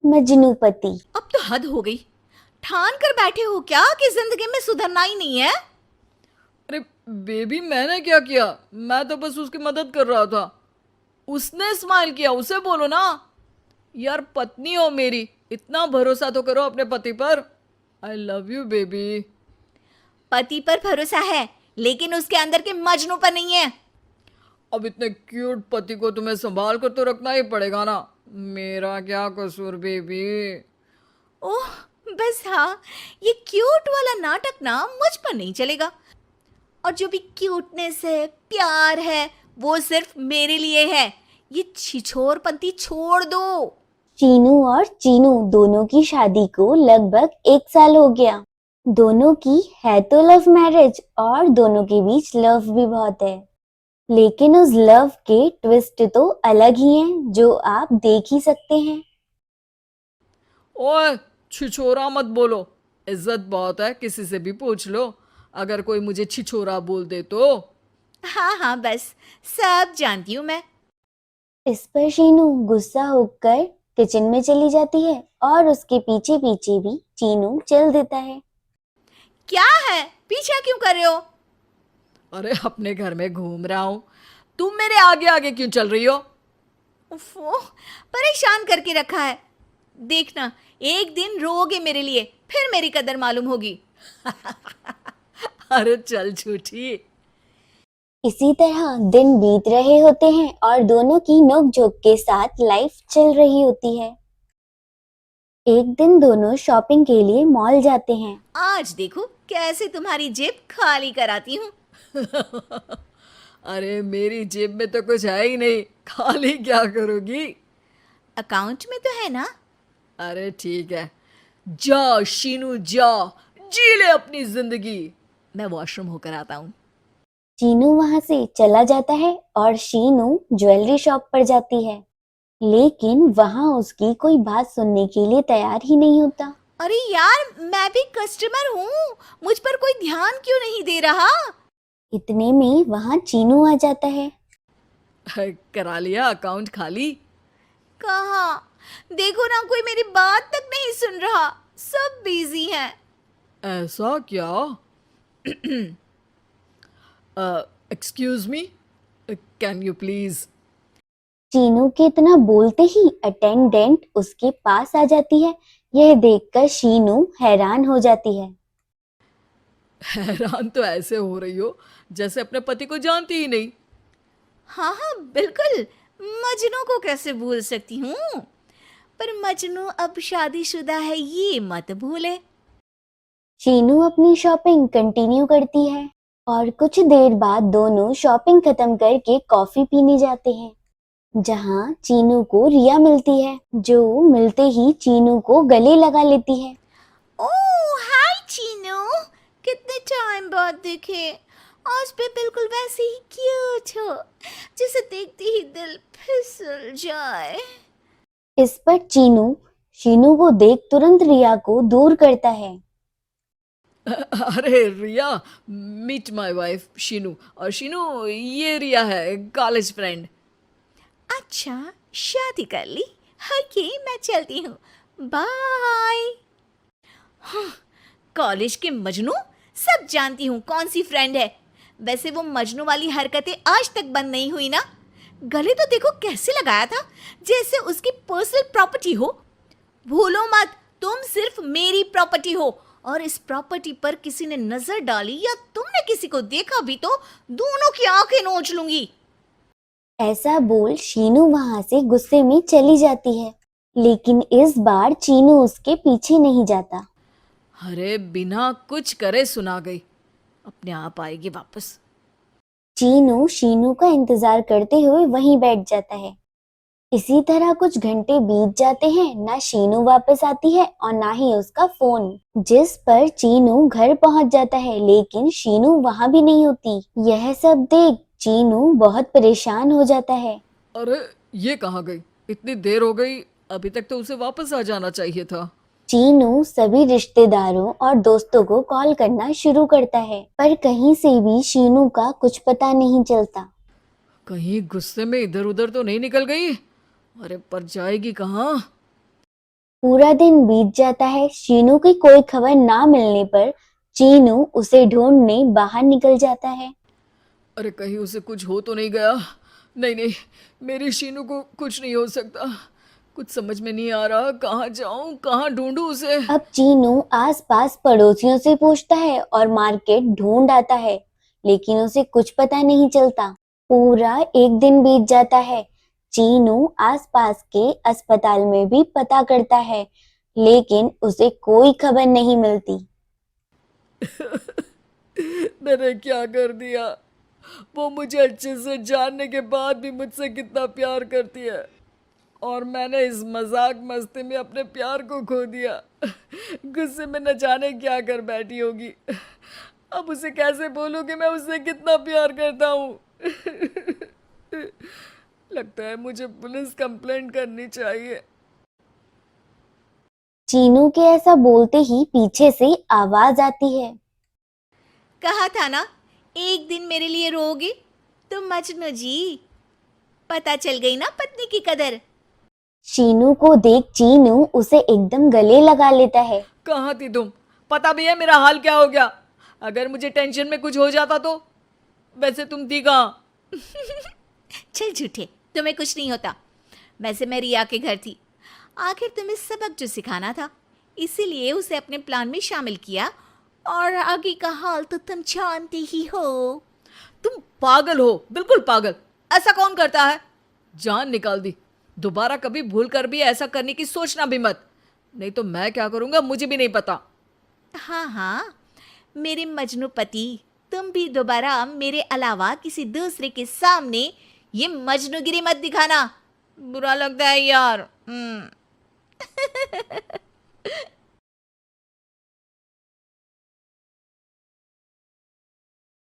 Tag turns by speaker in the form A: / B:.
A: मजनूपति।
B: अब तो हद हो गई। ठान कर बैठे हो क्या कि जिंदगी में सुधरना ही नहीं है?
C: अरे बेबी, मैंने क्या किया? मैं तो बस उसकी मदद कर रहा था। उसने स्माइल किया, उसे बोलो ना। यार, पत्नी हो मेरी, इतना भरोसा तो करो अपने पति पर। I love you baby.
B: पति पर भरोसा है, लेकिन उसके अंदर के मजनू पर नहीं है।
C: अब इतने क्यूट पति को तुम्हें संभाल कर तो रखना ही पड़ेगा ना। मेरा क्या कसूर बेबी।
B: ओह, बस हाँ, ये क्यूट वाला नाटक ना मुझ पर नहीं चलेगा। और जो भी क्यूटनेस है, प्यार है, वो सिर्फ मेरे लिए है। ये छिछोरपंती छोड़ दो।
A: चीनू और चीनू दोनों की शादी को लगभग 1 साल हो गया। दोनों की है तो लव मैरिज और दोनों के बीच लव भी बहुत है। लेकिन उस लव के ट्विस्ट तो अलग ही हैं जो आप देख ही सकते हैं।
C: ओए, छिछोरा मत बोलो। इज्जत बहुत है, किसी से भी पूछ लो। अगर कोई मुझे छिछोरा बोल दे तो।
B: हाँ हाँ, बस सब जानती हूँ मैं।
A: इस पर शीनू गुस्सा होकर किचन में चली जाती है और उसके पीछे पीछे भी चीनू चल देता है।
B: क्या है, पीछा क्यों कर रहे हो?
C: अरे, अपने घर में घूम रहा हूं। तुम मेरे आगे आगे क्यों चल रही हो?
B: उफ़ो, परेशान करके रखा है। देखना, एक दिन रोओगे मेरे लिए, फिर मेरी कदर मालूम होगी।
C: अरे चल झूठी।
A: इसी तरह दिन बीत रहे होते हैं और दोनों की नोकझोंक के साथ लाइफ चल रही होती है। एक दिन दोनों शॉपिंग के लिए मॉल जाते हैं।
B: आज देखो कैसे तुम्हारी जेब खाली कराती हूँ।
C: अरे, मेरी जेब में तो कुछ है ही नहीं, खाली क्या करोगी?
B: अकाउंट में तो है ना?
C: अरे ठीक है, जा शीनू जा, जी ले अपनी जिंदगी। मैं वॉशरूम होकर आता हूँ।
A: चीनू वहां से चला जाता है और शीनू ज्वेलरी शॉप पर जाती है। लेकिन वहां उसकी कोई बात सुनने के लिए तैयार ही नहीं होता।
B: अरे यार, मैं भी कस्टमर हूँ, मुझ पर कोई ध्यान क्यों नहीं दे रहा?
A: इतने में वहां चीनू आ जाता है।
C: करा लिया अकाउंट खाली?
B: कहाँ? देखो ना, कोई मेरी बात तक नहीं सुन रहा, सब बिजी हैं।
C: ऐसा क्या? Excuse me, can you please?
A: Chinu के इतना बोलते ही अटेंडेंट उसके पास आ जाती है। यह देखकर शीनू हैरान हो जाती है।
C: हैरान तो ऐसे हो रही हो जैसे अपने पति को जानती ही नहीं।
B: हाँ हाँ, बिल्कुल। मजनू को कैसे भूल सकती हूँ? पर मजनू अब शादीशुदा है, ये मत भूले।
A: शीनू अपनी शॉपिंग कंटिन्यू करती है और कुछ देर बाद दोनों शॉपिंग खत्म करके कॉफी पीने जाते हैं, जहां चीनू को रिया मिलती है, जो मिलते ही चीनू को गले लगा लेती है।
B: ओह हाय चीनू, कितने टाइम बाद दिखे। आज भी बिल्कुल वैसे ही क्यूट हो, जिसे देखते ही दिल फिसल जाए।
A: इस पर चीनू शीनू को देख तुरंत रिया को दूर करता है।
C: अरे रिया, मीट माय वाइफ शीनू। और शीनू, ये रिया है, कॉलेज फ्रेंड।
B: अच्छा, शादी कर ली? ओके, मैं चलती हूँ, बाय। कॉलेज के मजनू, सब जानती हूँ कौन सी फ्रेंड है। वैसे वो मजनू वाली हरकतें आज तक बंद नहीं हुई ना। गले तो देखो कैसे लगाया था, जैसे उसकी पर्सनल प्रॉपर्टी हो। भूलो मत, तुम सिर्फ मेरी प्रॉपर्टी हो, और इस प्रॉपर्टी पर किसी ने नजर डाली या तुमने किसी को देखा भी तो दोनों की आंखें नोच लूंगी।
A: ऐसा बोल शीनू वहां से गुस्से में चली जाती है। लेकिन इस बार चीनू उसके पीछे नहीं जाता।
C: अरे, बिना कुछ करे सुना गई, अपने आप आएगी वापस।
A: चीनू शीनू का इंतजार करते हुए वहीं बैठ जाता है। इसी तरह कुछ घंटे बीत जाते हैं, ना शीनू वापस आती है और ना ही उसका फोन। जिस पर चीनू घर पहुंच जाता है, लेकिन शीनू वहां भी नहीं होती। यह सब देख चीनू बहुत परेशान हो जाता है।
C: अरे, ये कहाँ गई? इतनी देर हो गई, अभी तक तो उसे वापस आ जाना चाहिए था।
A: चीनू सभी रिश्तेदारों और दोस्तों को कॉल करना शुरू करता है, पर कहीं से भी शीनू का कुछ पता नहीं चलता।
C: कहीं गुस्से में इधर उधर तो नहीं निकल गई? अरे, पर जाएगी कहाँ?
A: पूरा दिन बीत जाता है। शीनू की कोई खबर ना मिलने पर चीनू उसे ढूंढने बाहर निकल जाता है।
C: अरे कहीं उसे कुछ हो तो नहीं गया? नहीं नहीं, मेरी शीनू को कुछ नहीं हो सकता। कुछ समझ में नहीं आ रहा, कहाँ जाऊं, कहाँ ढूंढूं उसे।
A: अब चीनू आसपास पड़ोसियों से पूछता है और मार्केट ढूंढ आता है, लेकिन उसे कुछ पता नहीं चलता। पूरा एक दिन बीत जाता है। चीनू आसपास के अस्पताल में भी पता करता है, लेकिन उसे कोई खबर नहीं मिलती।
C: मैंने क्या कर दिया? वो मुझे अच्छे से जानने के बाद भी मुझसे कितना प्यार करती है, और मैंने इस मजाक मस्ती में अपने प्यार को खो दिया। गुस्से में न जाने क्या कर बैठी होगी। अब उसे कैसे बोलूं कि मैं उससे कितना प्यार करता हूँ। लगता है मुझे पुलिस कंप्लेंट करनी चाहिए।
A: चीनू के ऐसा बोलते ही पीछे से आवाज आती है।
B: कहा था ना, एक दिन मेरे लिए रोओगे। तुम मजनू जी, पता चल गई ना पत्नी की कदर।
A: शीनू को देख चीनू उसे एकदम गले लगा लेता है।
C: कहाँ थी तुम? पता भी है मेरा हाल क्या हो गया? अगर मुझे टेंशन में कुछ हो जाता तो? वैसे तुम थी कहाँ?
B: चल झूठे, तुम्हें कुछ नहीं होता। वैसे मैं रिया के घर थी। आखिर तुम्हें सबक जो सिखाना था, इसीलिए उसे अपने प्लान में शामिल किया, और आगे का हाल तो तुम जानते ही हो।
C: तुम पागल हो, बिल्कुल पागल। ऐसा कौन करता है? जान निकाल दी। दोबारा कभी भूल कर भी ऐसा करने की सोचना भी मत, नहीं तो मैं क्या करूंगा मुझे भी नहीं पता।
B: हाँ हाँ, मेरे मजनू पति, तुम भी दोबारा मेरे अलावा किसी दूसरे के सामने ये मजनूगिरी मत दिखाना। बुरा लगता है यार।